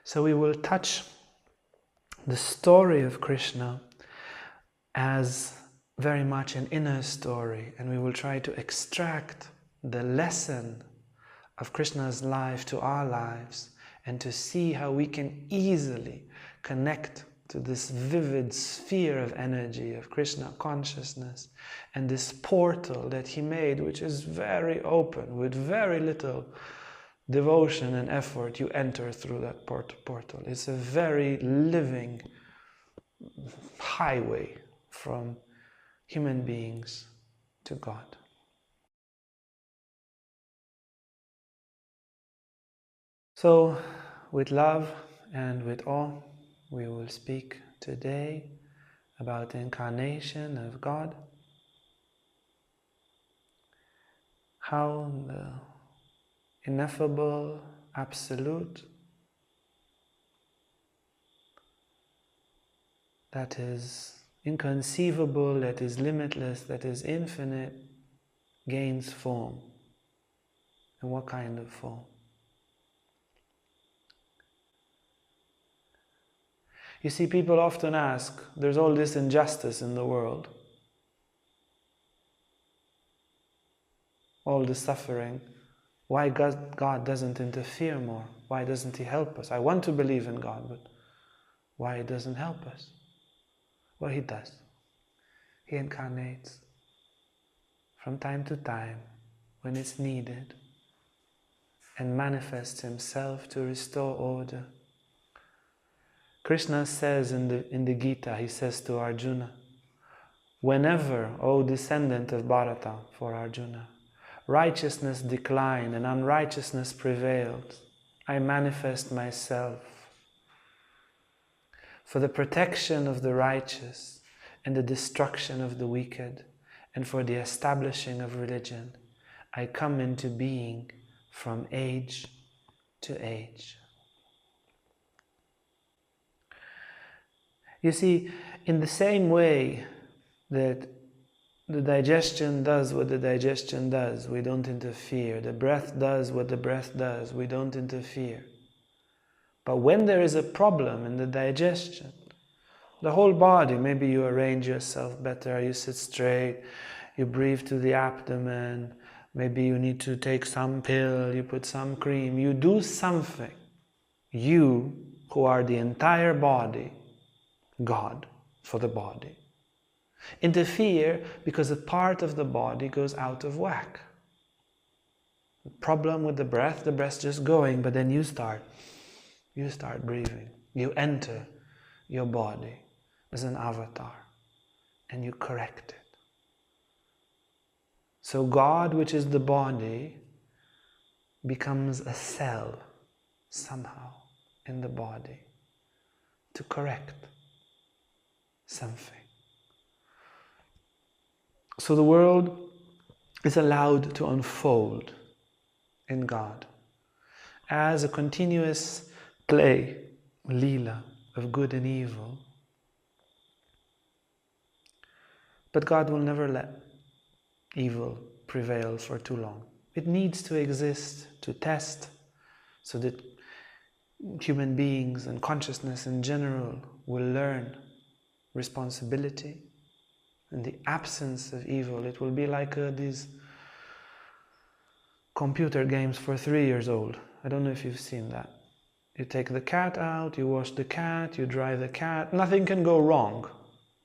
So we will touch the story of Krishna as very much an inner story, and we will try to extract the lesson of Krishna's life to our lives and to see how we can easily connect to this vivid sphere of energy of Krishna consciousness and this portal that he made, which is very open, with very little devotion and effort. You enter through that portal. It's a very living highway from human beings to God. So, with love and with awe, we will speak today about the incarnation of God, how the ineffable absolute, that is inconceivable, that is limitless, that is infinite, gains form. And what kind of form? You see, people often ask, there's all this injustice in the world, all the suffering, why God doesn't interfere more? Why doesn't he help us? I want to believe in God, but why he doesn't help us? Well, he does. He incarnates from time to time when it's needed and manifests himself to restore order. Krishna says in the Gita, he says to Arjuna, whenever, O descendant of Bharata, for Arjuna, righteousness declined and unrighteousness prevailed, I manifest myself for the protection of the righteous and the destruction of the wicked, and for the establishing of religion. I come into being from age to age. You see, in the same way that the digestion does what the digestion does, we don't interfere. The breath does what the breath does, we don't interfere. But when there is a problem in the digestion, the whole body, maybe you arrange yourself better, you sit straight, you breathe to the abdomen, maybe you need to take some pill, you put some cream, you do something. You, who are the entire body, God for the body, interfere because a part of the body goes out of whack. The problem with the breath's just going, but then you start breathing. You enter your body as an avatar and you correct it. So God, which is the body, becomes a cell somehow in the body to correct something. So the world is allowed to unfold in God as a continuous play, lila, of good and evil. But God will never let evil prevail for too long. It needs to exist to test so that human beings and consciousness in general will learn responsibility. In the absence of evil, it will be like these computer games for 3 years old. I don't know if you've seen that. You take the cat out, you wash the cat, you dry the cat, nothing can go wrong.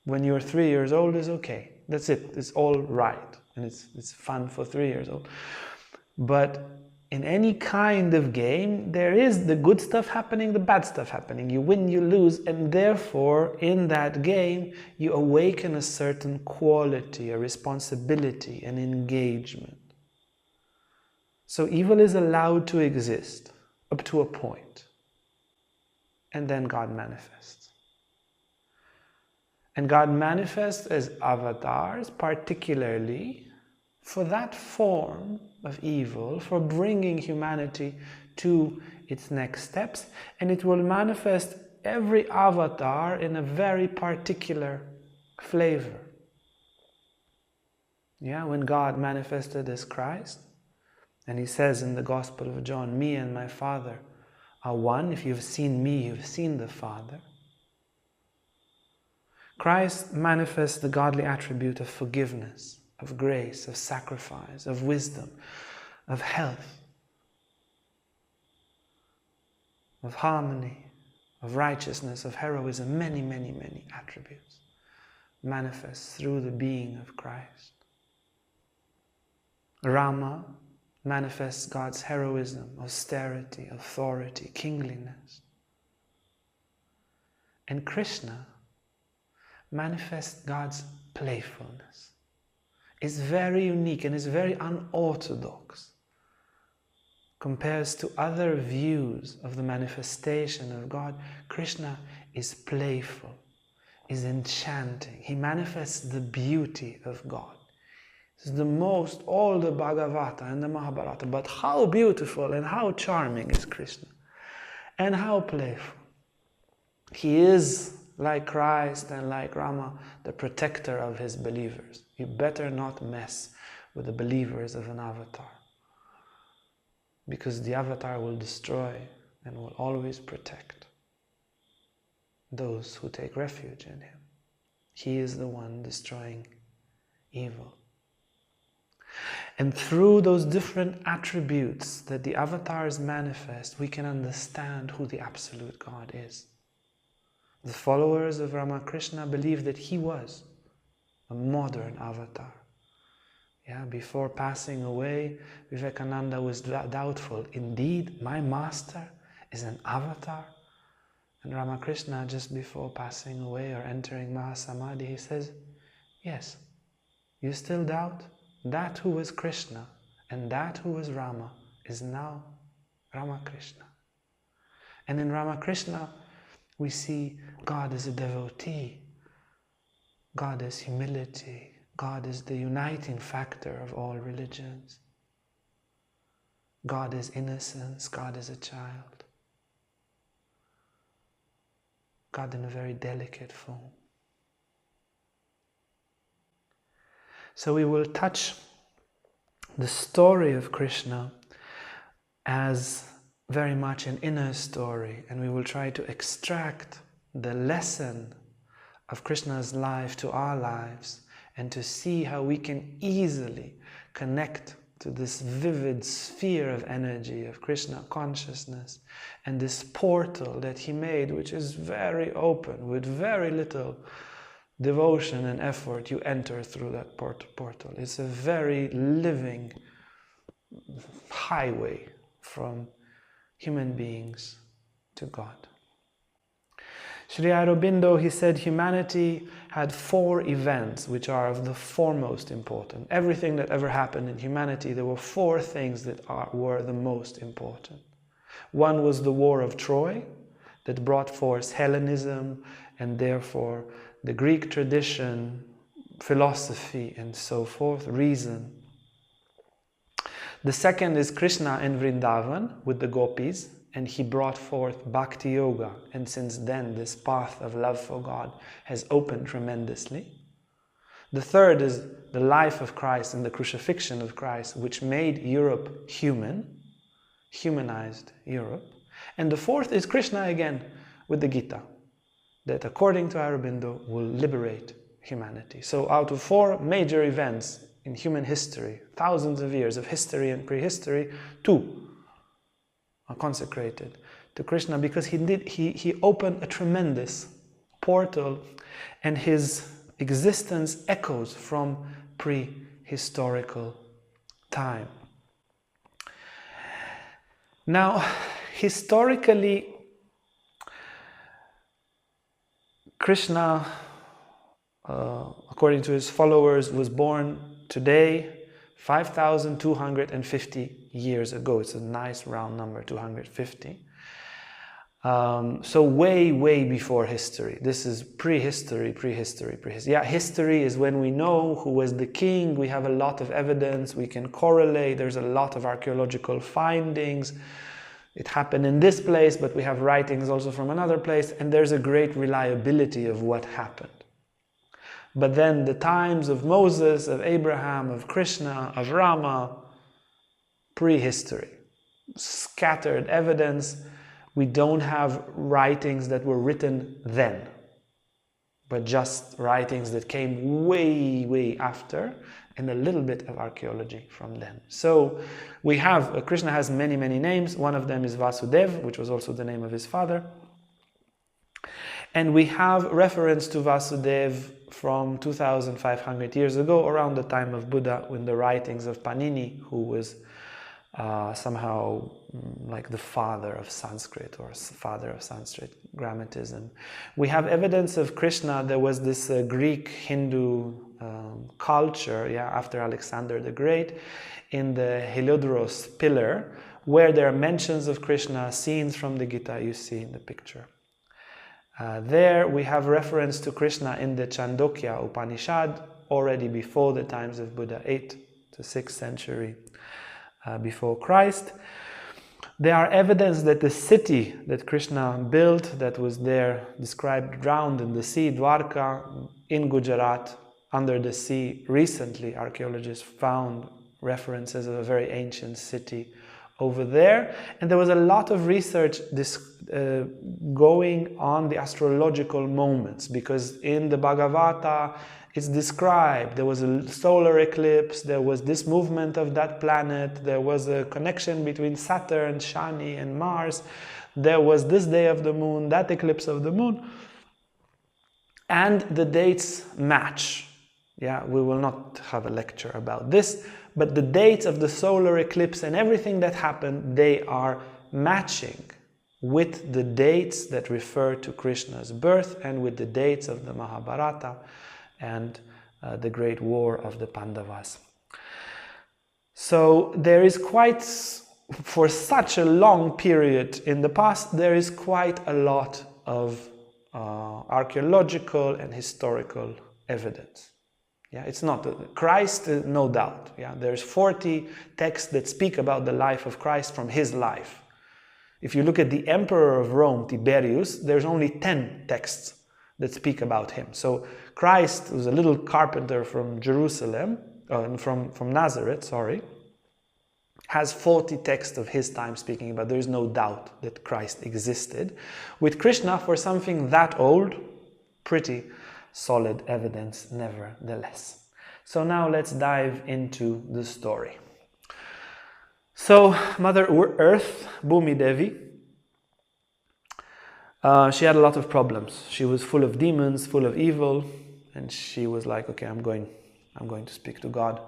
When you're 3 years old, it's okay. That's it, it's all right. And it's fun for 3 years old. But in any kind of game, there is the good stuff happening, the bad stuff happening. You win, you lose, and therefore, in that game, you awaken a certain quality, a responsibility, an engagement. So evil is allowed to exist up to a point, and then God manifests. And God manifests as avatars, particularly for that form of evil, for bringing humanity to its next steps, and it will manifest every avatar in a very particular flavor. Yeah, when God manifested as Christ, and he says in the Gospel of John, me and my Father are one. If you've seen me, you've seen the Father. Christ manifests the godly attribute of forgiveness, of grace, of sacrifice, of wisdom, of health, of harmony, of righteousness, of heroism, many, many, many attributes manifest through the being of Christ. Rama manifests God's heroism, austerity, authority, kingliness. And Krishna manifests God's playfulness. It's very unique and it's very unorthodox. Compares to other views of the manifestation of God, Krishna is playful, is enchanting. He manifests the beauty of God. It's the most, all the Bhagavata and the Mahabharata, but how beautiful and how charming is Krishna, and how playful. He is, like Christ and like Rama, the protector of his believers. You better not mess with the believers of an avatar, because the avatar will destroy and will always protect those who take refuge in him. He is the one destroying evil. And through those different attributes that the avatars manifest, we can understand who the absolute God is. The followers of Ramakrishna believe that he was a modern avatar. Before passing away, Vivekananda was doubtful. Indeed, my master is an avatar? And Ramakrishna, just before passing away or entering Mahasamadhi, he says, yes, you still doubt? That who was Krishna and that who was Rama is now Ramakrishna. And in Ramakrishna, we see God as a devotee. God as humility. God is the uniting factor of all religions. God is innocence. God is a child. God in a very delicate form. So we will touch the story of Krishna as very much an inner story, and we will try to extract the lesson of Krishna's life to our lives and to see how we can easily connect to this vivid sphere of energy of Krishna consciousness and this portal that he made, which is very open, with very little devotion and effort. You enter through that portal. It's a very living highway from human beings to God. Sri-Aurobindo, he said, humanity had 4 events which are of the foremost important. Everything that ever happened in humanity, there were 4 things that were the most important. One was the War of Troy, that brought forth Hellenism and therefore the Greek tradition, philosophy and so forth, reason. The second is Krishna in Vrindavan with the Gopis, and he brought forth Bhakti-Yoga, and since then this path of love for God has opened tremendously. The third is the life of Christ and the crucifixion of Christ, which made Europe human, humanized Europe. And the fourth is Krishna again with the Gita, that according to Aurobindo will liberate humanity. So out of 4 major events in human history, thousands of years of history and prehistory, 2 are consecrated to Krishna, because he opened a tremendous portal, and his existence echoes from prehistorical time. Now, historically, Krishna, according to his followers, was born today 5,250 years ago. It's a nice round number, 250. So way, way before history. This is prehistory. Yeah, history is when we know who was the king. We have a lot of evidence. We can correlate. There's a lot of archaeological findings. It happened in this place, but we have writings also from another place, and there's a great reliability of what happened. But then the times of Moses, of Abraham, of Krishna, of Rama, prehistory, scattered evidence, We don't have writings that were written then, but just writings that came way, way after, and a little bit of archaeology from then. So we have, Krishna has many, many names. One of them is Vasudev, which was also the name of his father. And we have reference to Vasudev from 2,500 years ago, around the time of Buddha, in the writings of Panini, who was somehow like the father of Sanskrit, or father of Sanskrit grammatism. We have evidence of Krishna. There was this Greek Hindu culture, after Alexander the Great, in the Heliodorus pillar, where there are mentions of Krishna, scenes from the Gita you see in the picture. There we have reference to Krishna in the Chandogya Upanishad, already before the times of Buddha, 8th to 6th century before Christ. There are evidence that the city that Krishna built, that was there described drowned in the sea, Dwarka, in Gujarat, under the sea. Recently, archaeologists found references of a very ancient city over there, and there was a lot of research going on the astrological moments, because in the Bhagavata it's described there was a solar eclipse, there was this movement of that planet, there was a connection between Saturn, Shani and Mars, there was this day of the moon, that eclipse of the moon, and the dates match. We will not have a lecture about this, but the dates of the solar eclipse and everything that happened, they are matching with the dates that refer to Krishna's birth and with the dates of the Mahabharata and the great war of the Pandavas. So there is quite, for such a long period in the past, there is quite a lot of archaeological and historical evidence. It's not Christ, no doubt. There's 40 texts that speak about the life of Christ from his life. If you look at the emperor of Rome, Tiberius, there's only 10 texts that speak about him. So Christ was a little carpenter from Jerusalem, from Nazareth, has 40 texts of his time speaking about. There is no doubt that Christ existed. With Krishna, for something that old, pretty solid evidence nevertheless. So now let's dive into the story. So Mother Earth, Bhumi Devi, she had a lot of problems. She was full of demons, full of evil, and she was like, okay, I'm going to speak to God.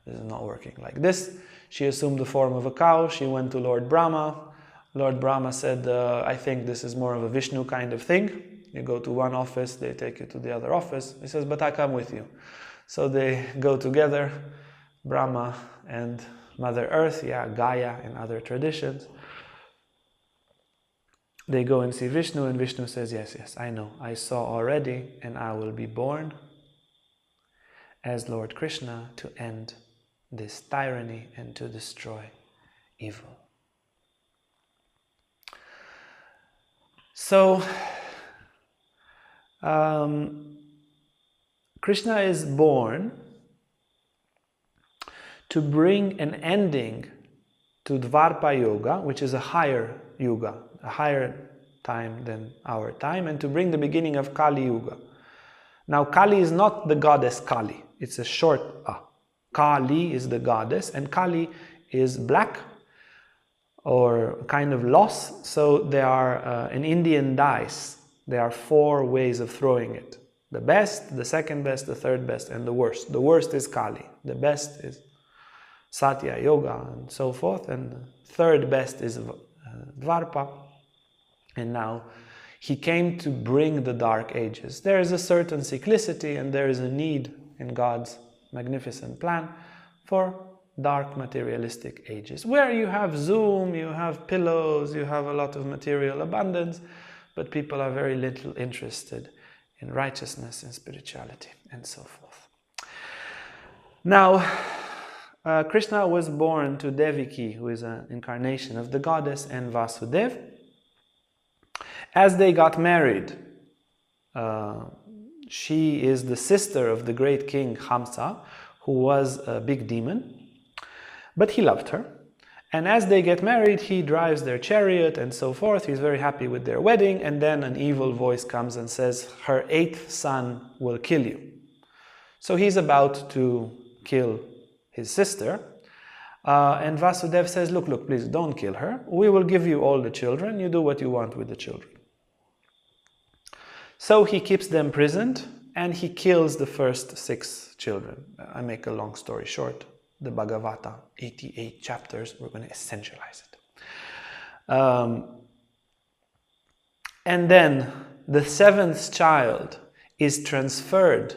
This is not working like this. She assumed the form of a cow. She went to Lord Brahma. Lord Brahma said, I think this is more of a Vishnu kind of thing. You go to one office, they take you to the other office. He says, but I come with you. So they go together, Brahma and Mother Earth, Gaia in other traditions. They go and see Vishnu, and Vishnu says, yes, I know. I saw already, and I will be born as Lord Krishna to end this tyranny and to destroy evil. So, Krishna is born to bring an ending to Dwarka Yoga, which is a higher Yuga, a higher time than our time, and to bring the beginning of Kali Yuga. Now, Kali is not the goddess Kali. It's a short A. Kali is the goddess, and Kali is black or kind of loss. So there are an Indian dice. There are 4 ways of throwing it. The best, the second best, the third best, and the worst. The worst is Kali. The best is Satya Yoga and so forth. And the third best is Dwarka. And now he came to bring the dark ages. There is a certain cyclicity and there is a need in God's magnificent plan for dark materialistic ages, where you have Zoom, you have pillows, you have a lot of material abundance, but people are very little interested in righteousness and spirituality and so forth. Now, Krishna was born to Devaki, who is an incarnation of the goddess, and Vasudev. As they got married, she is the sister of the great king Hamsa, who was a big demon, but he loved her. And as they get married, he drives their chariot and so forth. He's very happy with their wedding. And then an evil voice comes and says, her 8th son will kill you. So he's about to kill his sister. And Vasudeva says, look, please don't kill her. We will give you all the children. You do what you want with the children. So he keeps them imprisoned and he kills the first 6 children. I make a long story short. The Bhagavata, 88 chapters, we're going to essentialize it. And then the 7th child is transferred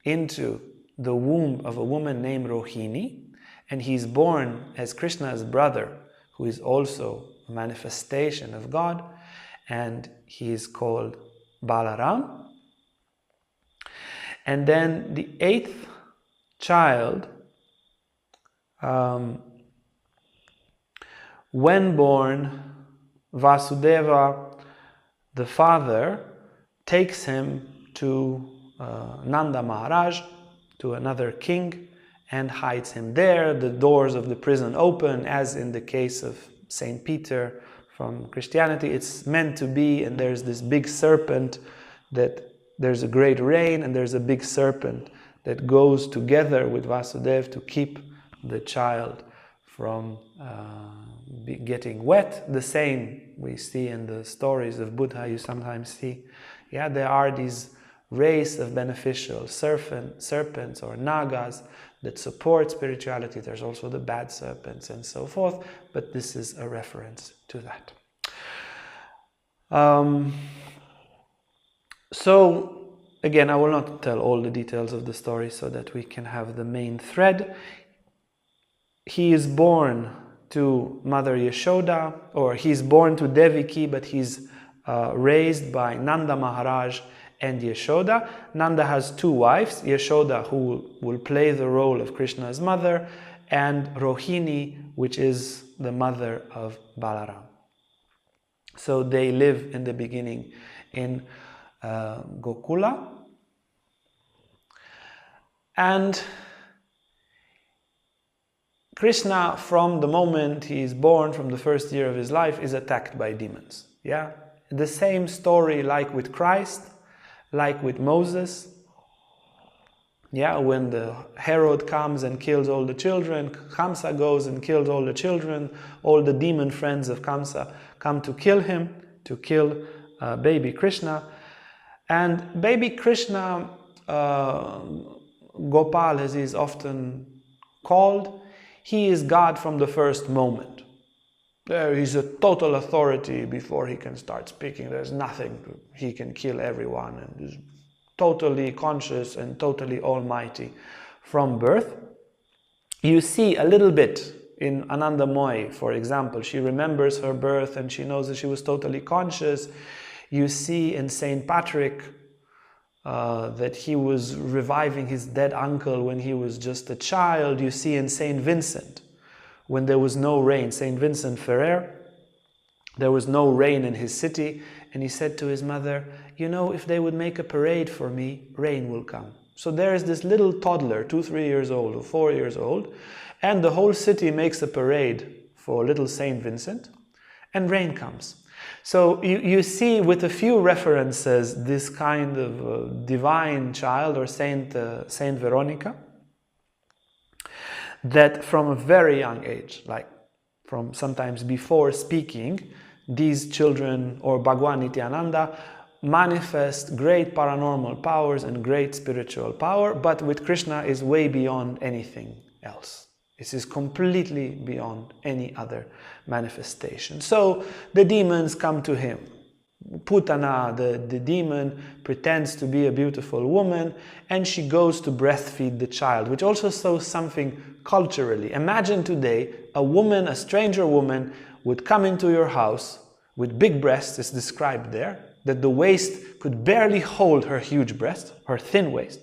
into the womb of a woman named Rohini, and he's born as Krishna's brother, who is also a manifestation of God, and he is called Balaram. And then the 8th child, when born, Vasudeva, the father, takes him to Nanda Maharaj, to another king, and hides him there. The doors of the prison open, as in the case of Saint Peter from Christianity. It's meant to be, and there's this big serpent, that there's a great rain, and there's a big serpent that goes together with Vasudeva to keep the child from getting wet. The same we see in the stories of Buddha. You sometimes see, there are these race of beneficial serpents or nagas that support spirituality. There's also the bad serpents and so forth, but this is a reference to that. So again, I will not tell all the details of the story so that we can have the main thread. He is born to Mother Yashoda, or he's born to Devaki, but he's raised by Nanda Maharaj and Yashoda. Nanda has 2 wives, Yashoda, who will play the role of Krishna's mother, and Rohini, which is the mother of Balaram. So they live in the beginning in Gokula. And Krishna, from the moment he is born, from the first year of his life, is attacked by demons. The same story like with Christ, like with Moses. When the Herod comes and kills all the children, Kamsa goes and kills all the children, all the demon friends of Kamsa come to kill him, to kill baby Krishna. And baby Krishna, Gopal as he is often called, he is God from the first moment. He's a total authority before he can start speaking. There's nothing. He can kill everyone and is totally conscious and totally almighty from birth. You see a little bit in Anandamoyi, for example. She remembers her birth and she knows that she was totally conscious. You see in Saint Patrick that he was reviving his dead uncle when he was just a child. You see in Saint Vincent, when there was no rain, Saint Vincent Ferrer, there was no rain in his city, and he said to his mother, if they would make a parade for me, rain will come. So there is this little toddler, 2-3 years old or 4 years old, and the whole city makes a parade for little Saint Vincent, and rain comes. So you see with a few references this kind of divine child, or Saint Veronica, that from a very young age, like from sometimes before speaking, these children, or Bhagwan Nityananda, manifest great paranormal powers and great spiritual power, but with Krishna is way beyond anything else. This is completely beyond any other manifestation. So the demons come to him. Putana, the demon, pretends to be a beautiful woman, and she goes to breastfeed the child, which also shows something culturally. Imagine today a woman, a stranger woman, would come into your house with big breasts, it's described there, that the waist could barely hold her huge breast, her thin waist.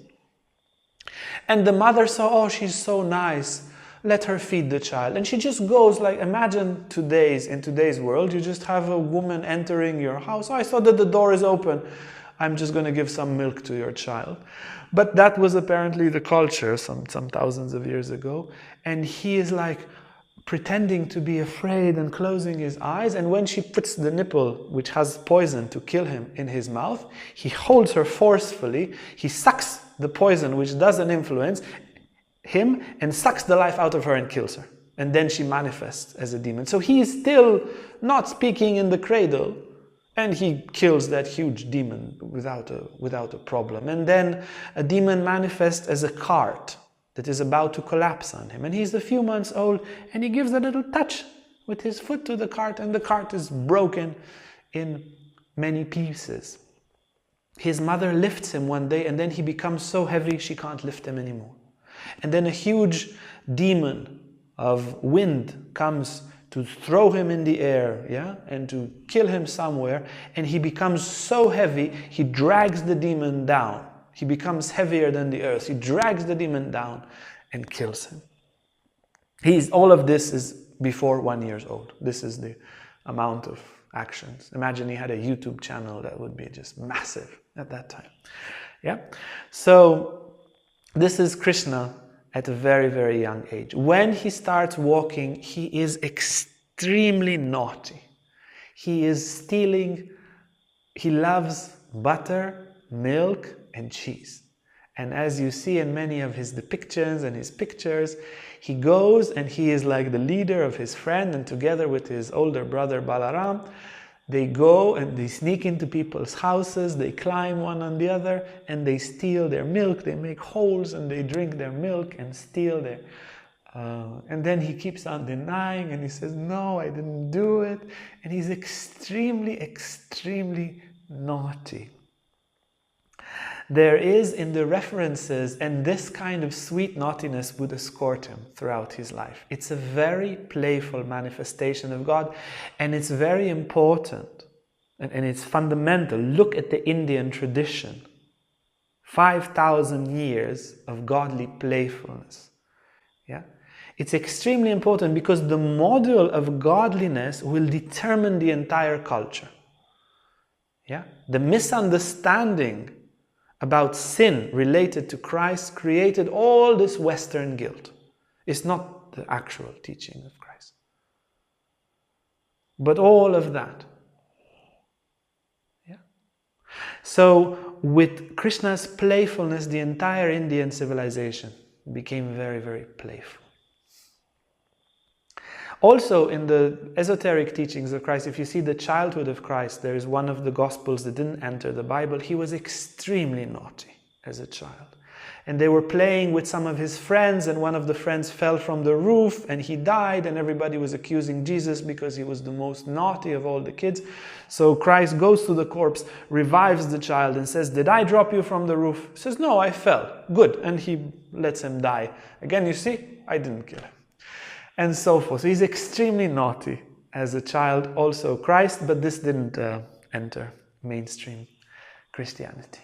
And the mother saw, she's so nice, let her feed the child. And she just goes, like, imagine in today's world, you just have a woman entering your house. I saw that the door is open. I'm just going to give some milk to your child. But that was apparently the culture some thousands of years ago. And he is like, pretending to be afraid and closing his eyes. And when she puts the nipple, which has poison to kill him, in his mouth, he holds her forcefully. He sucks the poison, which doesn't influence him, and sucks the life out of her and kills her. And then she manifests as a demon. So he is still not speaking in the cradle, and he kills that huge demon without a problem. And then a demon manifests as a cart that is about to collapse on him. And he's a few months old, and he gives a little touch with his foot to the cart, and the cart is broken in many pieces. His mother lifts him one day, and then he becomes so heavy she can't lift him anymore. And then a huge demon of wind comes to throw him in the air, and to kill him somewhere, and he becomes so heavy, he drags the demon down. He becomes heavier than the earth. He drags the demon down and kills him. All of this is before 1 year old. This is the amount of actions. Imagine he had a YouTube channel that would be just massive at that time. So this is Krishna at a very, very young age. When he starts walking, he is extremely naughty. He is stealing. He loves butter, milk, and cheese. And as you see in many of his depictions and his pictures, he goes and he is like the leader of his friend, and together with his older brother Balaram, they go and they sneak into people's houses, they climb one on the other, and they steal their milk, they make holes and they drink their milk and steal their... and then he keeps on denying, and he says, no, I didn't do it. And he's extremely, extremely naughty. There is in the references, and this kind of sweet naughtiness would escort him throughout his life. It's a very playful manifestation of God, and it's very important, and it's fundamental. Look at the Indian tradition. 5,000 years of godly playfulness. It's extremely important because the model of godliness will determine the entire culture. The misunderstanding about sin related to Christ created all this Western guilt. It's not the actual teaching of Christ, but all of that. So with Krishna's playfulness, the entire Indian civilization became very, very playful. Also, in the esoteric teachings of Christ, if you see the childhood of Christ, there is one of the Gospels that didn't enter the Bible. He was extremely naughty as a child. And they were playing with some of his friends, and one of the friends fell from the roof and he died, and everybody was accusing Jesus because he was the most naughty of all the kids. So Christ goes to the corpse, revives the child and says, did I drop you from the roof? He says, no, I fell. Good. And he lets him die. Again, you see, I didn't kill him. And so forth. So he's extremely naughty as a child, also Christ, but this didn't enter mainstream Christianity.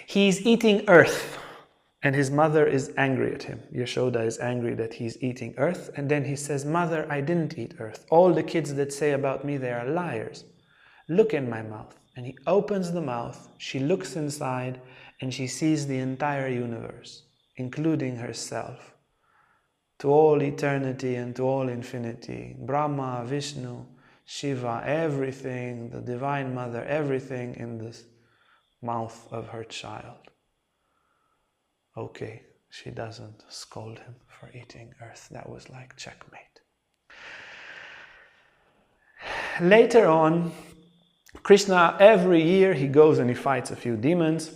He's eating earth, and his mother is angry at him. Yashoda is angry that he's eating earth, and then he says, Mother, I didn't eat earth. All the kids that say about me, they are liars. Look in my mouth. And he opens the mouth, she looks inside, and she sees the entire universe, including herself. To all eternity and to all infinity, Brahma, Vishnu, Shiva, everything, the Divine Mother, everything in the mouth of her child. Okay, she doesn't scold him for eating earth. That was like checkmate. Later on, Krishna, every year he goes and he fights a few demons.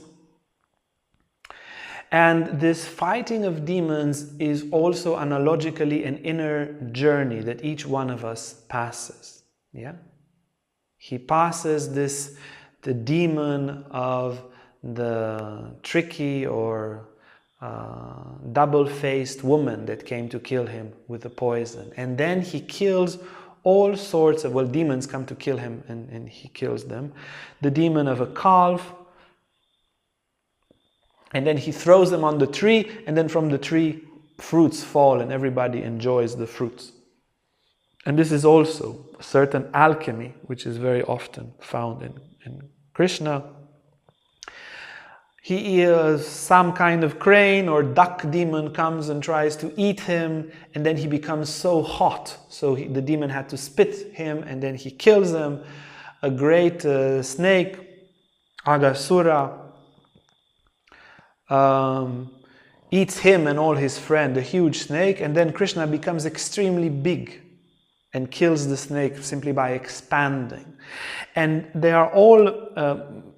And this fighting of demons is also analogically an inner journey that each one of us passes. He passes the demon of the tricky or double-faced woman that came to kill him with the poison. And then he kills all sorts of, demons come to kill him, and he kills them. The demon of a calf. And then he throws them on the tree, and then from the tree fruits fall and everybody enjoys the fruits. And this is also a certain alchemy which is very often found in Krishna. some kind of crane or duck demon comes and tries to eat him, and then he becomes so hot, so the demon had to spit him, and then he kills him. A great snake, Agasura, eats him and all his friends, a huge snake, and then Krishna becomes extremely big and kills the snake simply by expanding. And they are all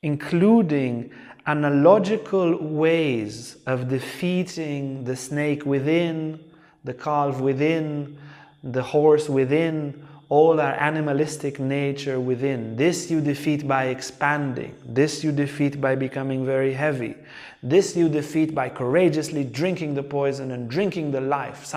including analogical ways of defeating the snake within, the calf within, the horse within, all our animalistic nature within. This you defeat by expanding. This you defeat by becoming very heavy. This you defeat by courageously drinking the poison and drinking the life.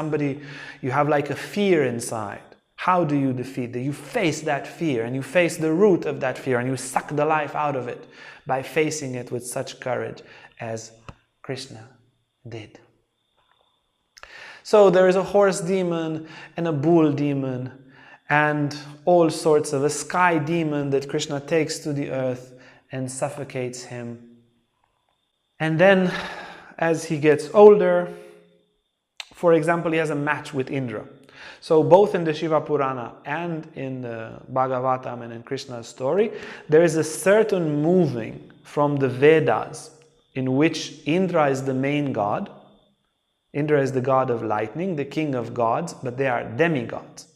You have like a fear inside. How do you defeat that? You face that fear, and you face the root of that fear, and you suck the life out of it by facing it with such courage as Krishna did. So there is a horse demon and a bull demon and all sorts of a sky demon that Krishna takes to the earth and suffocates him. And then as he gets older, for example, he has a match with Indra. So both in the Shiva Purana and in the Bhagavatam and in Krishna's story, there is a certain moving from the Vedas in which Indra is the main god. Indra is the god of lightning, the king of gods, but they are demigods.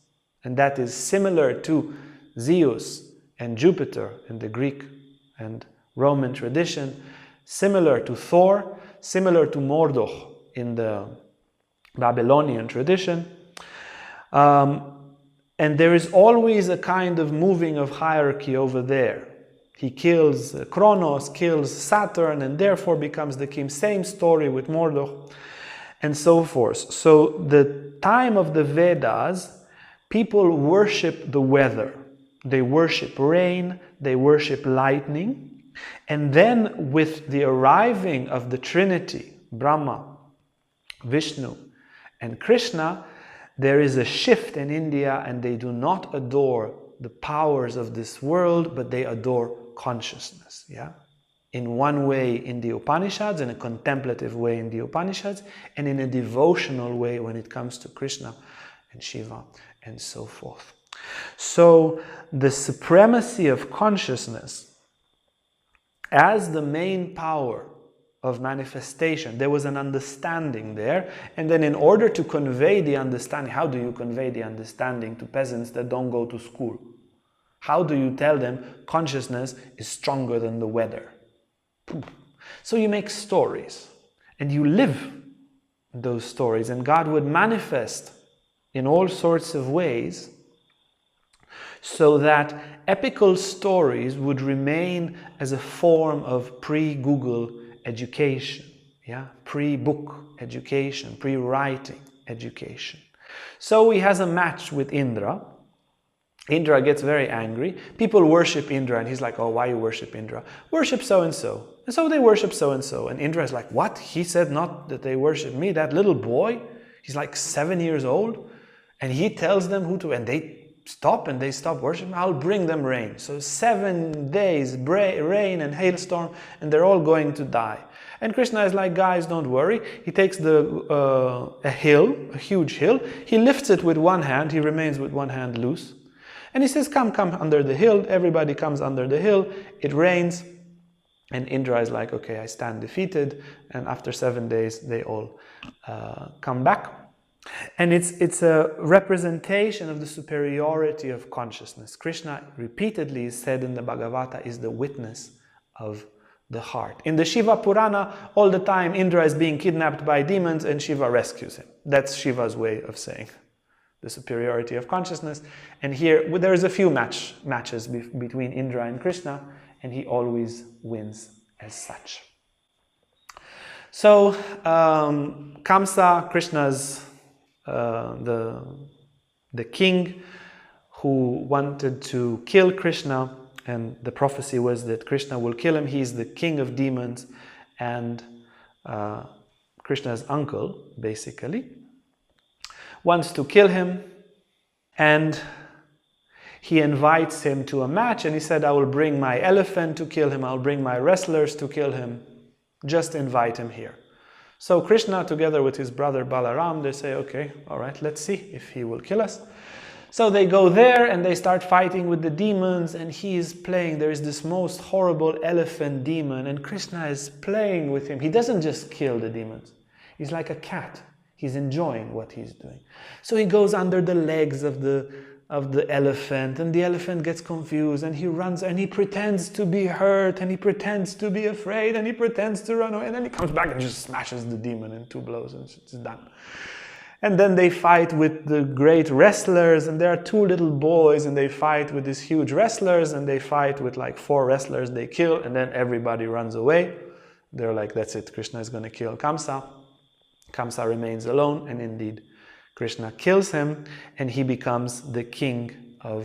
And that is similar to Zeus and Jupiter in the Greek and Roman tradition, similar to Thor, similar to Marduk in the Babylonian tradition. And there is always a kind of moving of hierarchy over there. He kills Kronos, kills Saturn, and therefore becomes the king. Same story with Marduk, and so forth. So the time of the Vedas, people worship the weather. They worship rain, they worship lightning. And then with the arriving of the Trinity, Brahma, Vishnu, and Krishna, there is a shift in India, and they do not adore the powers of this world, but they adore consciousness. Yeah? In one way in the Upanishads, in a contemplative way in the Upanishads, and in a devotional way when it comes to Krishna and Shiva and so forth. So the supremacy of consciousness as the main power of manifestation, there was an understanding there, and then in order to convey the understanding, how do you convey the understanding to peasants that don't go to school? How do you tell them consciousness is stronger than the weather? So you make stories, and you live those stories, and God would manifest in all sorts of ways so that epical stories would remain as a form of pre-Google education, pre-book education, pre-writing education. So he has a match with Indra. Indra gets very angry. People worship Indra, and he's like, oh, why you worship Indra? Worship so-and-so. And so they worship so-and-so. And Indra is like, what? He said not that they worship me. That little boy, he's like 7 years old, and he tells them who to, and they stop worshiping. I'll bring them rain. So 7 days, rain and hailstorm, and they're all going to die. And Krishna is like, guys, don't worry. He takes a huge hill. He lifts it with one hand. He remains with one hand loose. And he says, come under the hill. Everybody comes under the hill. It rains. And Indra is like, okay, I stand defeated. And after 7 days, they all come back. And it's a representation of the superiority of consciousness. Krishna repeatedly is said in the Bhagavata is the witness of the heart. In the Shiva Purana, all the time Indra is being kidnapped by demons and Shiva rescues him. That's Shiva's way of saying the superiority of consciousness. And here there is a few matches between Indra and Krishna, and he always wins as such. So Kamsa, Krishna's the king who wanted to kill Krishna, and the prophecy was that Krishna will kill him. He's the king of demons and Krishna's uncle, basically, wants to kill him, and he invites him to a match, and he said, I will bring my elephant to kill him, I'll bring my wrestlers to kill him, just invite him here. So Krishna, together with his brother Balaram, they say, okay, all right, let's see if he will kill us. So they go there and they start fighting with the demons, and he is playing. There is this most horrible elephant demon, and Krishna is playing with him. He doesn't just kill the demons. He's like a cat. He's enjoying what he's doing. So he goes under the legs of the elephant, and the elephant gets confused, and he runs, and he pretends to be hurt, and he pretends to be afraid, and he pretends to run away, and then he comes back and just smashes the demon in 2 blows, and it's done. And then they fight with the great wrestlers, and there are 2 little boys, and they fight with these huge wrestlers, and they fight with like 4 wrestlers they kill, and then everybody runs away. They're like, that's it, Krishna is going to kill Kamsa. Kamsa remains alone, and indeed Krishna kills him, and he becomes the king of...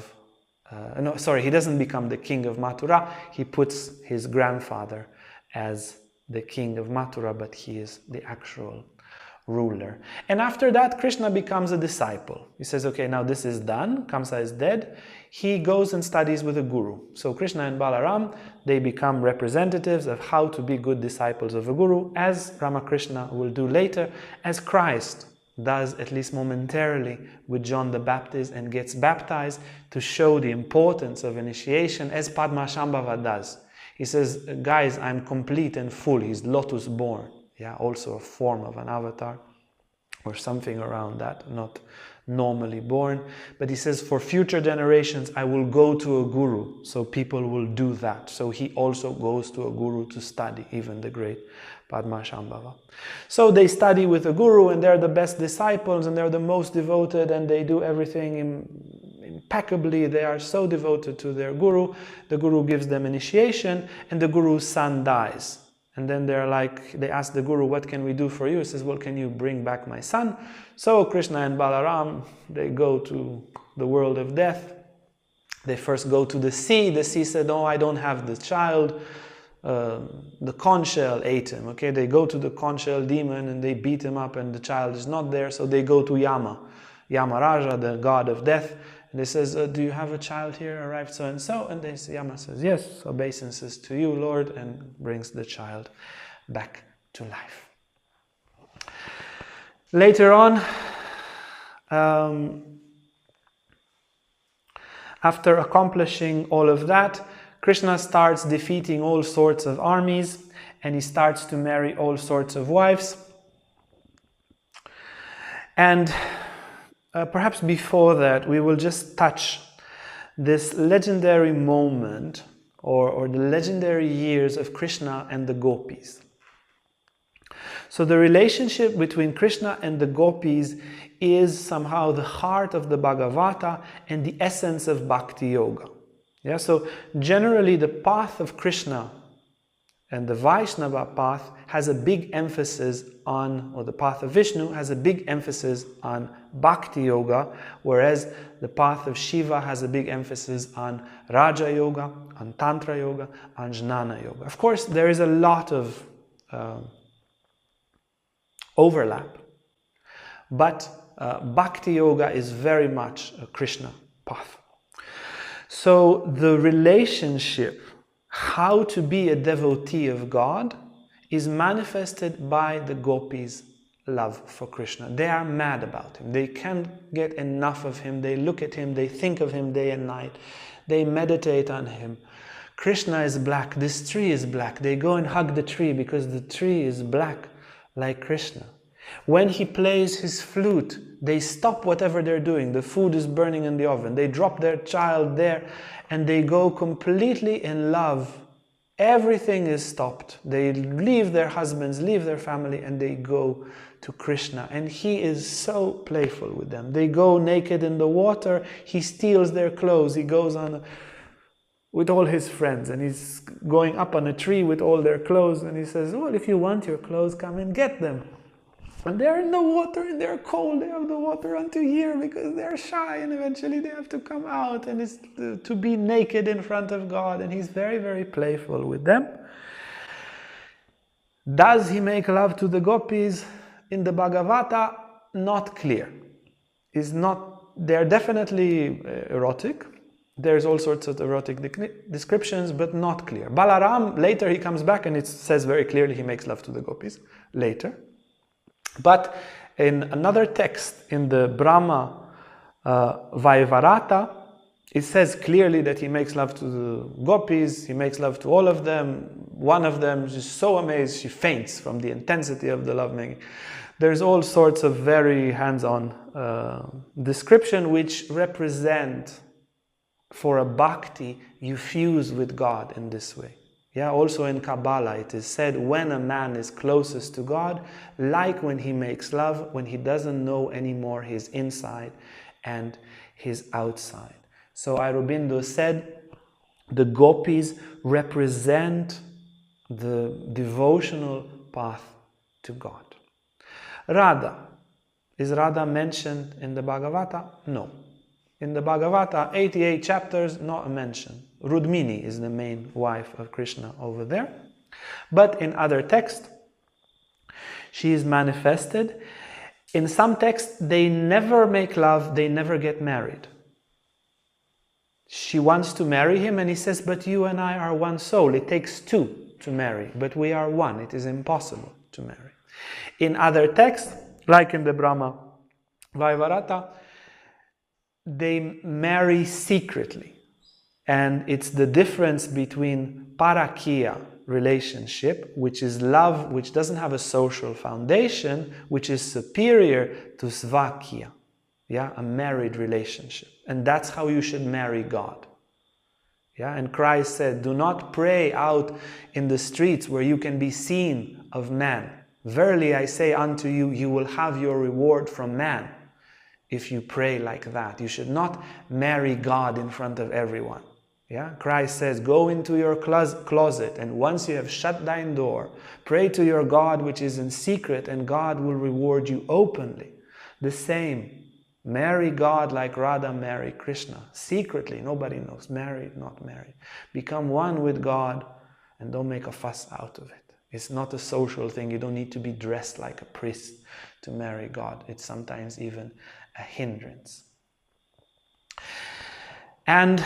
he doesn't become the king of Mathura. He puts his grandfather as the king of Mathura, but he is the actual ruler. And after that, Krishna becomes a disciple. He says, okay, now this is done. Kamsa is dead. He goes and studies with a guru. So Krishna and Balaram, they become representatives of how to be good disciples of a guru, as Ramakrishna will do later, as Christ does, at least momentarily, with John the Baptist, and gets baptized to show the importance of initiation, as Padma does. He says, guys, I'm complete and full. He's lotus born. Yeah, also a form of an avatar or something around that, not normally born. But he says, for future generations, I will go to a guru, so people will do that. So he also goes to a guru to study, even the great Padma. So they study with a guru, and they're the best disciples, and they're the most devoted, and they do everything impeccably. They are so devoted to their guru. The guru gives them initiation, and the guru's son dies. And then they ask the guru, what can we do for you? He says, well, can you bring back my son? So Krishna and Balaram, they go to the world of death. They first go to the sea. The sea said, oh, I don't have the child. The conch shell ate him. Okay, they go to the conch shell demon, and they beat him up, and the child is not there. So they go to Yamaraja, the god of death. And he says, do you have a child here, arrived so and so? And Yama says, yes, obeisances to you, Lord, and brings the child back to life. Later on, after accomplishing all of that, Krishna starts defeating all sorts of armies, and he starts to marry all sorts of wives. And perhaps before that, we will just touch this legendary moment or the legendary years of Krishna and the Gopis. So the relationship between Krishna and the Gopis is somehow the heart of the Bhagavata and the essence of Bhakti-Yoga. Yeah, so generally the path of Krishna and the Vaishnava path has a big emphasis on, or the path of Vishnu has a big emphasis on Bhakti-Yoga, whereas the path of Shiva has a big emphasis on Raja Yoga, on Tantra Yoga, on Jnana Yoga. Of course, there is a lot of overlap, but Bhakti-Yoga is very much a Krishna path. So the relationship, how to be a devotee of God, is manifested by the Gopis' love for Krishna. They are mad about him. They can't get enough of him. They look at him, they think of him day and night. They meditate on him. Krishna is black, this tree is black. They go and hug the tree because the tree is black like Krishna. When he plays his flute, they stop whatever they're doing. The food is burning in the oven. They drop their child there and they go completely in love. Everything is stopped. They leave their husbands, leave their family, and they go to Krishna. And he is so playful with them. They go naked in the water. He steals their clothes. He goes on with all his friends, and he's going up on a tree with all their clothes. And he says, well, if you want your clothes, come and get them. And they're in the water and they're cold. They have the water until here because they're shy, and eventually they have to come out, and it's to be naked in front of God. And he's very, very playful with them. Does he make love to the Gopis in the Bhagavata? Not clear. They're definitely erotic. There's all sorts of erotic descriptions, but not clear. Balaram, later he comes back and it says very clearly he makes love to the gopis, later. But in another text, in the Brahma Vaivarata, it says clearly that he makes love to the gopis, he makes love to all of them. One of them is just so amazed, she faints from the intensity of the lovemaking. There's all sorts of very hands-on description which represent, for a bhakti, you fuse with God in this way. Yeah, also in Kabbalah it is said when a man is closest to God, like when he makes love, when he doesn't know anymore his inside and his outside. So Aurobindo said the gopis represent the devotional path to God. Radha. Is Radha mentioned in the Bhagavata? No. In the Bhagavata, 88 chapters, not a mention. Rudmini is the main wife of Krishna over there. But in other texts, she is manifested. In some texts, they never make love, they never get married. She wants to marry him and he says, but you and I are one soul. It takes two to marry, but we are one. It is impossible to marry. In other texts, like in the Brahma Vaivarata, they marry secretly. And it's the difference between parakia relationship, which is love which doesn't have a social foundation, which is superior to svakia, yeah, a married relationship. And that's how you should marry God. Yeah, and Christ said, do not pray out in the streets where you can be seen of man. Verily I say unto you, you will have your reward from man if you pray like that. You should not marry God in front of everyone. Yeah? Christ says, go into your closet, and once you have shut thine door, pray to your God which is in secret, and God will reward you openly. The same, marry God like Radha married Krishna. Secretly, nobody knows, married, not married. Become one with God, and don't make a fuss out of it. It's not a social thing. You don't need to be dressed like a priest to marry God. It's sometimes even a hindrance. And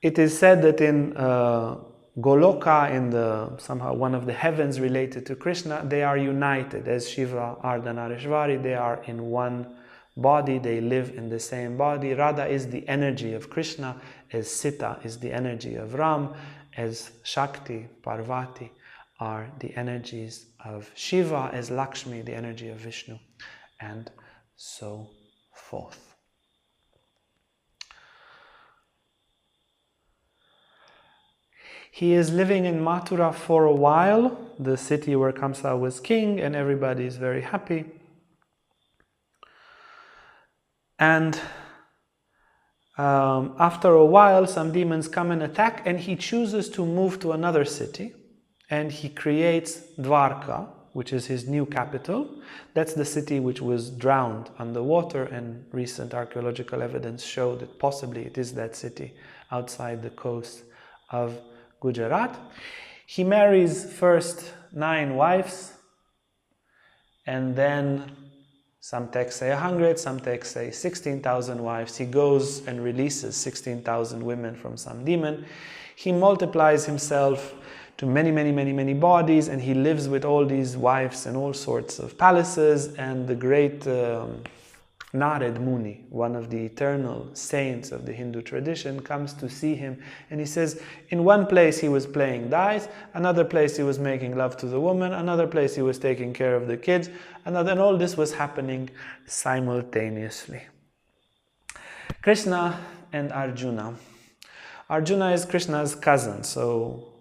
it is said that in Goloka, in the somehow one of the heavens related to Krishna, they are united. As Shiva, Ardha, Nareshvari, they are in one body, they live in the same body. Radha is the energy of Krishna, as Sita is the energy of Ram, as Shakti, Parvati are the energies of Shiva, as Lakshmi, the energy of Vishnu, and so forth. He is living in Mathura for a while, the city where Kamsa was king, and everybody is very happy. And after a while, some demons come and attack, and he chooses to move to another city, and he creates Dwarka, which is his new capital. That's the city which was drowned underwater, and recent archaeological evidence showed that possibly it is that city outside the coast of Gujarat. He marries first 9 wives, and then some texts say 100, some texts say 16,000 wives. He goes and releases 16,000 women from some demon. He multiplies himself to many bodies, and he lives with all these wives in all sorts of palaces. And the great Narad Muni, one of the eternal saints of the Hindu tradition, comes to see him, and he says, in one place he was playing dice, another place he was making love to the woman, another place he was taking care of the kids, and all this was happening simultaneously. Krishna and Arjuna. Arjuna is Krishna's cousin, so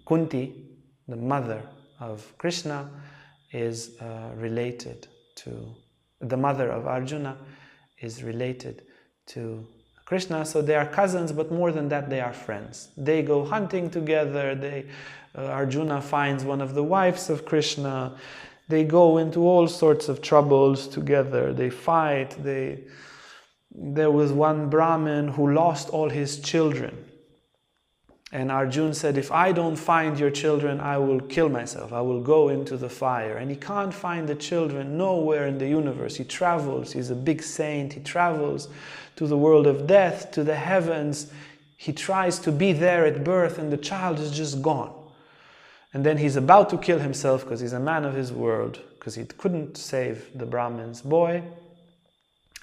Kunti, the mother of Krishna, is related to the mother of Arjuna is related to Krishna, so they are cousins, but more than that, they are friends. They go hunting together. Arjuna finds one of the wives of Krishna. They go into all sorts of troubles together. They fight. There was one Brahmin who lost all his children, And Arjuna said, if I don't find your children, I will kill myself. I will go into the fire. And he can't find the children nowhere in the universe. He travels. He's a big saint. He travels to the world of death, to the heavens. He tries to be there at birth, and the child is just gone. And then he's about to kill himself because he's a man of his word, because he couldn't save the Brahmin's boy.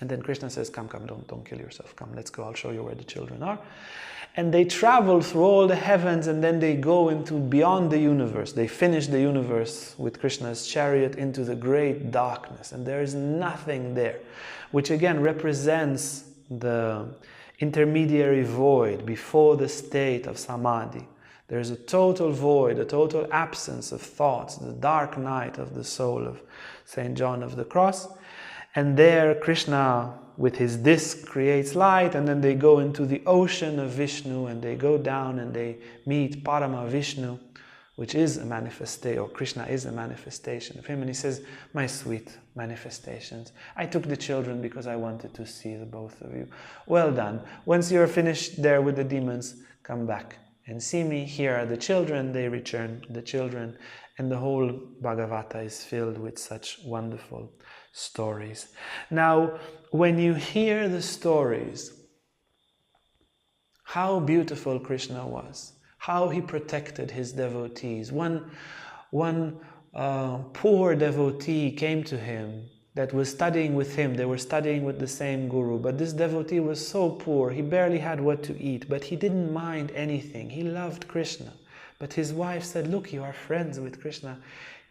And then Krishna says, come, don't kill yourself. Come, let's go. I'll show you where the children are. And they travel through all the heavens, and then they go into beyond the universe. They finish the universe with Krishna's chariot into the great darkness. And there is nothing there, which again represents the intermediary void before the state of samadhi. There is a total void, a total absence of thoughts, the dark night of the soul of St. John of the Cross. And there Krishna, with his disc, creates light, and then they go into the ocean of Vishnu, and they go down and they meet Parama Vishnu, which is a manifestation, or Krishna is a manifestation of him. And he says, my sweet manifestations, I took the children because I wanted to see the both of you. Well done. Once you're finished there with the demons, come back and see me. Here are the children. They return the children, and the whole Bhagavata is filled with such wonderful stories. Now, when you hear the stories, how beautiful Krishna was, how he protected his devotees. One poor devotee came to him that was studying with him. They were studying with the same guru, but this devotee was so poor, he barely had what to eat, but he didn't mind anything. He loved Krishna. But his wife said, look, you are friends with Krishna.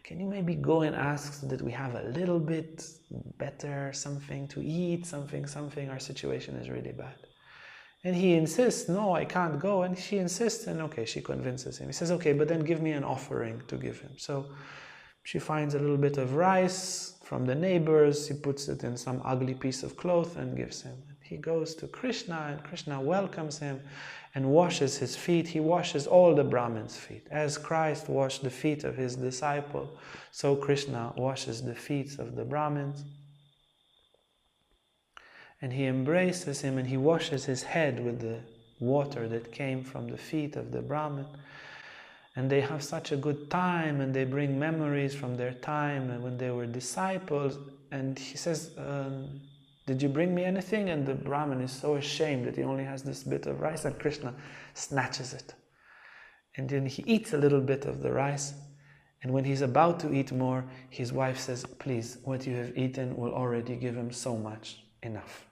Can you maybe go and ask so that we have a little bit better something to eat, something, our situation is really bad. And he insists, no, I can't go. And she insists, and okay, she convinces him. He says, okay, but then give me an offering to give him. So she finds a little bit of rice from the neighbors. He puts it in some ugly piece of cloth and gives him. He goes to Krishna, and Krishna welcomes him and washes his feet. He washes all the Brahmins' feet. As Christ washed the feet of his disciple, so Krishna washes the feet of the Brahmins. And he embraces him, and he washes his head with the water that came from the feet of the Brahmin. And they have such a good time, and they bring memories from their time and when they were disciples. And he says, did you bring me anything? And the Brahmin is so ashamed that he only has this bit of rice, and Krishna snatches it. And then he eats a little bit of the rice, and when he's about to eat more, his wife says, please, what you have eaten will already give him so much, enough.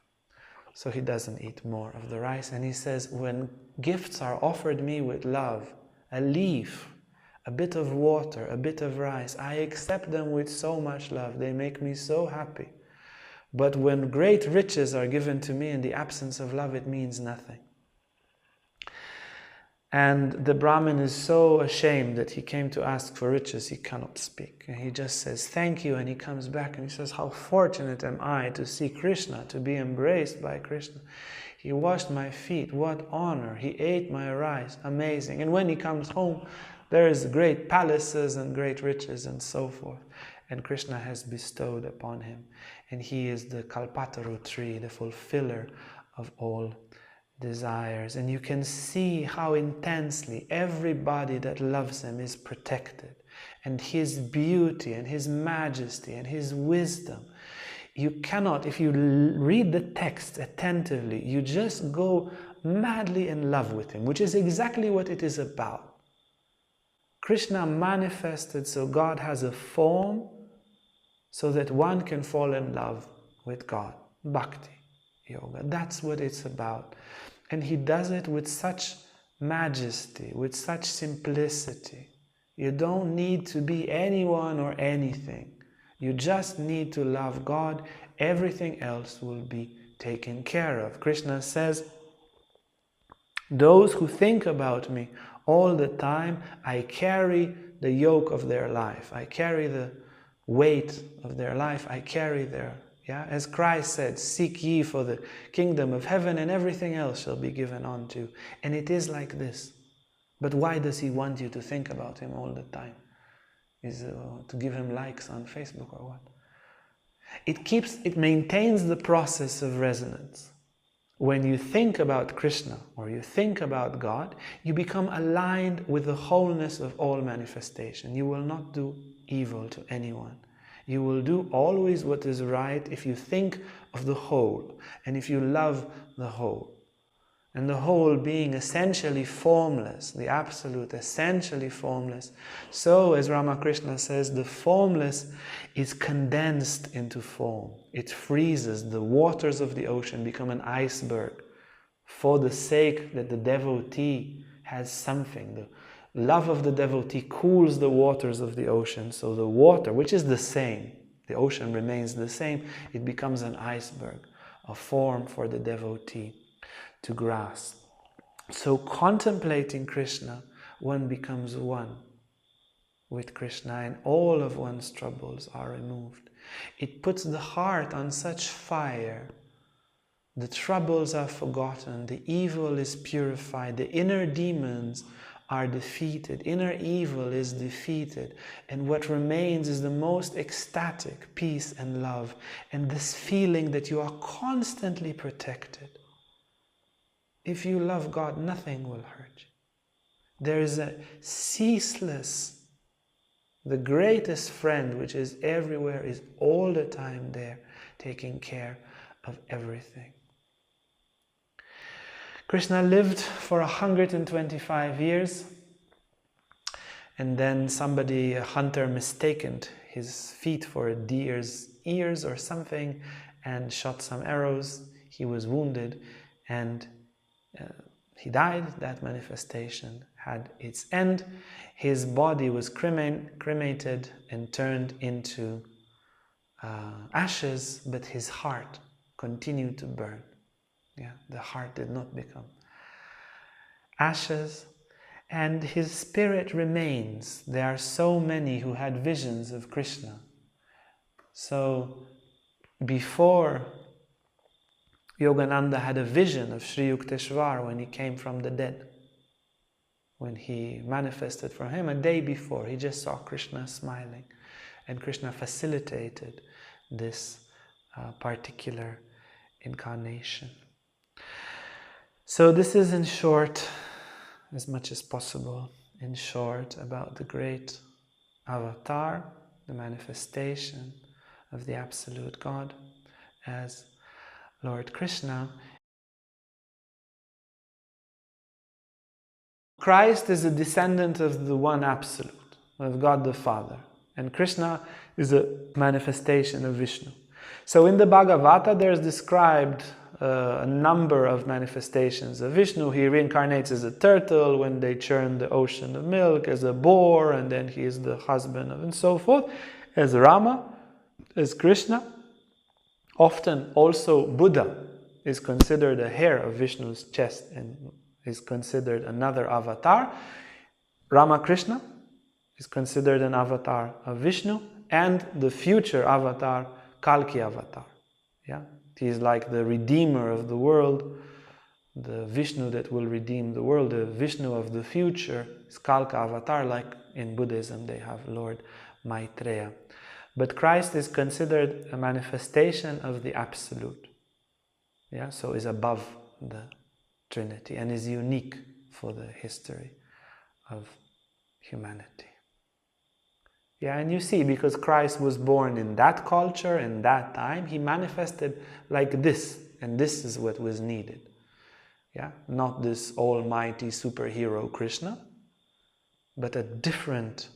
So he doesn't eat more of the rice, and he says, when gifts are offered me with love, a leaf, a bit of water, a bit of rice, I accept them with so much love. They make me so happy. But when great riches are given to me in the absence of love, it means nothing. And the Brahmin is so ashamed that he came to ask for riches, he cannot speak. And he just says, thank you, and he comes back and he says, how fortunate am I to see Krishna, to be embraced by Krishna. He washed my feet, what honor. He ate my rice, amazing. And when he comes home, there is great palaces and great riches and so forth. And Krishna has bestowed upon him. And he is the Kalpataru tree, the fulfiller of all desires. And you can see how intensely everybody that loves him is protected. And his beauty and his majesty and his wisdom. You cannot, if you read the text attentively, you just go madly in love with him, which is exactly what it is about. Krishna manifested so God has a form so that one can fall in love with God. Bhakti-Yoga, that's what it's about. And he does it with such majesty, with such simplicity. You don't need to be anyone or anything. You just need to love God. Everything else will be taken care of. Krishna says, those who think about me all the time, I carry the yoke of their life. I carry the weight of their life. I carry their, as Christ said, seek ye for the kingdom of heaven, and everything else shall be given unto you. And it is like this. But why does he want you to think about him all the time? Is to give him likes on Facebook or what? It maintains the process of resonance. when you think about Krishna or you think about God, you become aligned with the wholeness of all manifestation. You will not do evil to anyone. You will do always what is right if you think of the whole and if you love the whole. And the whole being essentially formless, the absolute essentially formless. So, as Ramakrishna says, the formless is condensed into form. It freezes. The waters of the ocean become an iceberg for the sake that the devotee has something. The love of the devotee cools the waters of the ocean. So the water, which is the same, the ocean remains the same, it becomes an iceberg, a form for the devotee to grasp. So contemplating Krishna, one becomes one with Krishna and all of one's troubles are removed. It puts the heart on such fire. The troubles are forgotten, the evil is purified, the inner demons are defeated, inner evil is defeated, and what remains is the most ecstatic peace and love, and this feeling that you are constantly protected. If you love God, nothing will hurt you. There is a ceaseless, the greatest friend which is everywhere, is all the time there, taking care of everything. Krishna lived for 125 years, and then somebody, a hunter, mistaken his feet for a deer's ears or something and shot some arrows. He was wounded and he died. That manifestation had its end. His body was cremated and turned into ashes, but his heart continued to burn. Yeah, the heart did not become ashes, and his spirit remains. There are so many who had visions of Krishna. So before Yogananda had a vision of Sri Yukteswar when he came from the dead. When he manifested for him a day before, he just saw Krishna smiling, and Krishna facilitated this particular incarnation. So this is, in short, as much as possible, in short, about the great Avatar, the manifestation of the Absolute God as Lord Krishna. Christ is a descendant of the One Absolute, of God the Father, and Krishna is a manifestation of Vishnu. So in the Bhagavata there is described a number of manifestations of Vishnu. He reincarnates as a turtle when they churn the ocean of milk, as a boar, and then he is the husband of, and so forth, as Rama, as Krishna. Often also Buddha is considered a hair of Vishnu's chest and is considered another avatar. Ramakrishna is considered an avatar of Vishnu, and the future avatar, Kalki avatar. Yeah? He is like the redeemer of the world, the Vishnu that will redeem the world. The Vishnu of the future is Kalka avatar, like in Buddhism they have Lord Maitreya. But Christ is considered a manifestation of the Absolute. Yeah? So is above the Trinity and is unique for the history of humanity. Yeah, and you see, because Christ was born in that culture, in that time, he manifested like this, and this is what was needed. Yeah, not this almighty superhero Krishna, but a different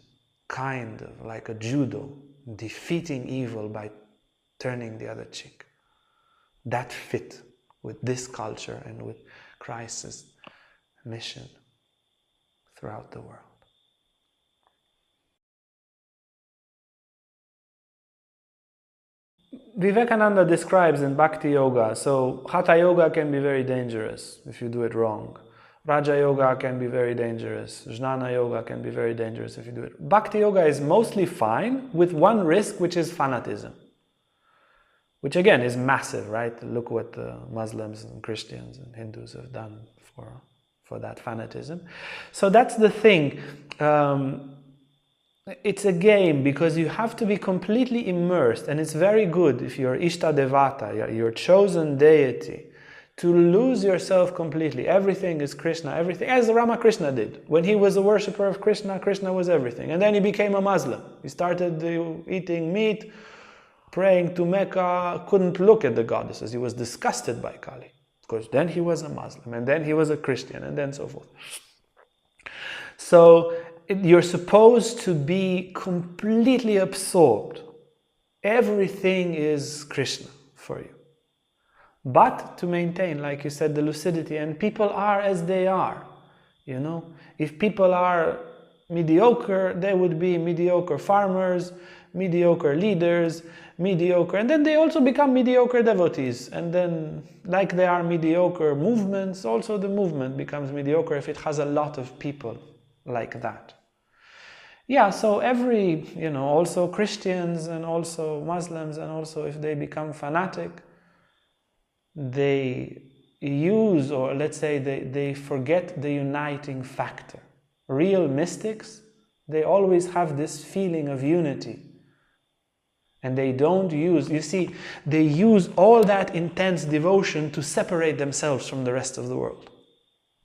kind of, like a judo, defeating evil by turning the other cheek. That fit with this culture and with Christ's mission throughout the world. Vivekananda describes in Bhakti-Yoga, so Hatha Yoga can be very dangerous if you do it wrong. Raja Yoga can be very dangerous. Jnana Yoga can be very dangerous if you do it. Bhakti Yoga is mostly fine, with one risk, which is fanatism. Which again is massive, right? Look what the Muslims and Christians and Hindus have done for that fanatism. So that's the thing. It's a game because you have to be completely immersed, and it's very good if you're Ishta Devata, your chosen deity, to lose yourself completely. Everything is Krishna, everything, as Ramakrishna did. When he was a worshipper of Krishna, Krishna was everything. And then he became a Muslim. He started eating meat, praying to Mecca, couldn't look at the goddesses. He was disgusted by Kali. Of course, then he was a Muslim, and then he was a Christian, and then so forth. So you're supposed to be completely absorbed. Everything is Krishna for you. But to maintain, like you said, the lucidity, and people are as they are, you know. If people are mediocre, they would be mediocre farmers, mediocre leaders, mediocre, and then they also become mediocre devotees. And then, like they are mediocre movements, also the movement becomes mediocre if it has a lot of people like that. Yeah, so every, you know, also Christians and also Muslims, and also if they become fanatic, they use, or let's say they forget the uniting factor. Real mystics, they always have this feeling of unity. And they don't use, you see, they use all that intense devotion to separate themselves from the rest of the world.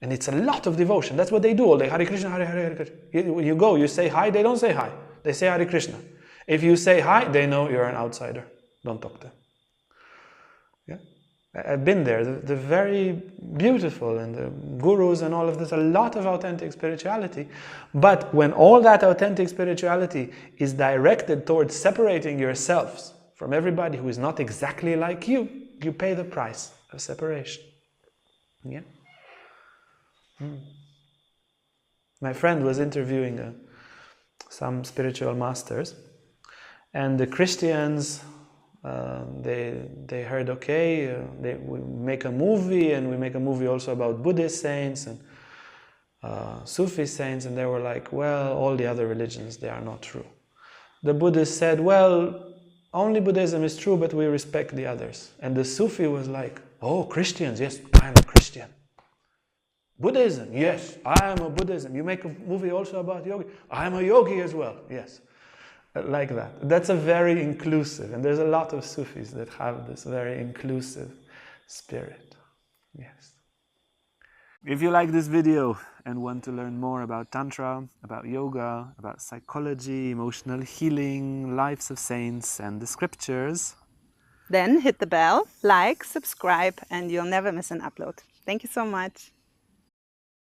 And it's a lot of devotion. That's what they do all day. Hare Krishna, Hare Hare, Hare Krishna. You go, you say hi, they don't say hi. They say Hare Krishna. If you say hi, they know you're an outsider. Don't talk to them. Yeah? I've been there. They're very beautiful, and the gurus and all of this, a lot of authentic spirituality. But when all that authentic spirituality is directed towards separating yourselves from everybody who is not exactly like you, you pay the price of separation. Yeah? My friend was interviewing some spiritual masters, and the Christians, they heard, okay, we make a movie, and we make a movie also about Buddhist saints and Sufi saints, and they were like, well, all the other religions, they are not true. The Buddhists said, well, only Buddhism is true, but we respect the others. And the Sufi was like, oh, Christians, yes, I'm a Christian. Buddhism, yes, I am a Buddhism. You make a movie also about yogi. I am a yogi as well, yes. Like that. That's a very inclusive, and there's a lot of Sufis that have this very inclusive spirit. Yes. If you like this video and want to learn more about Tantra, about yoga, about psychology, emotional healing, lives of saints, and the scriptures, then hit the bell, like, subscribe, and you'll never miss an upload. Thank you so much.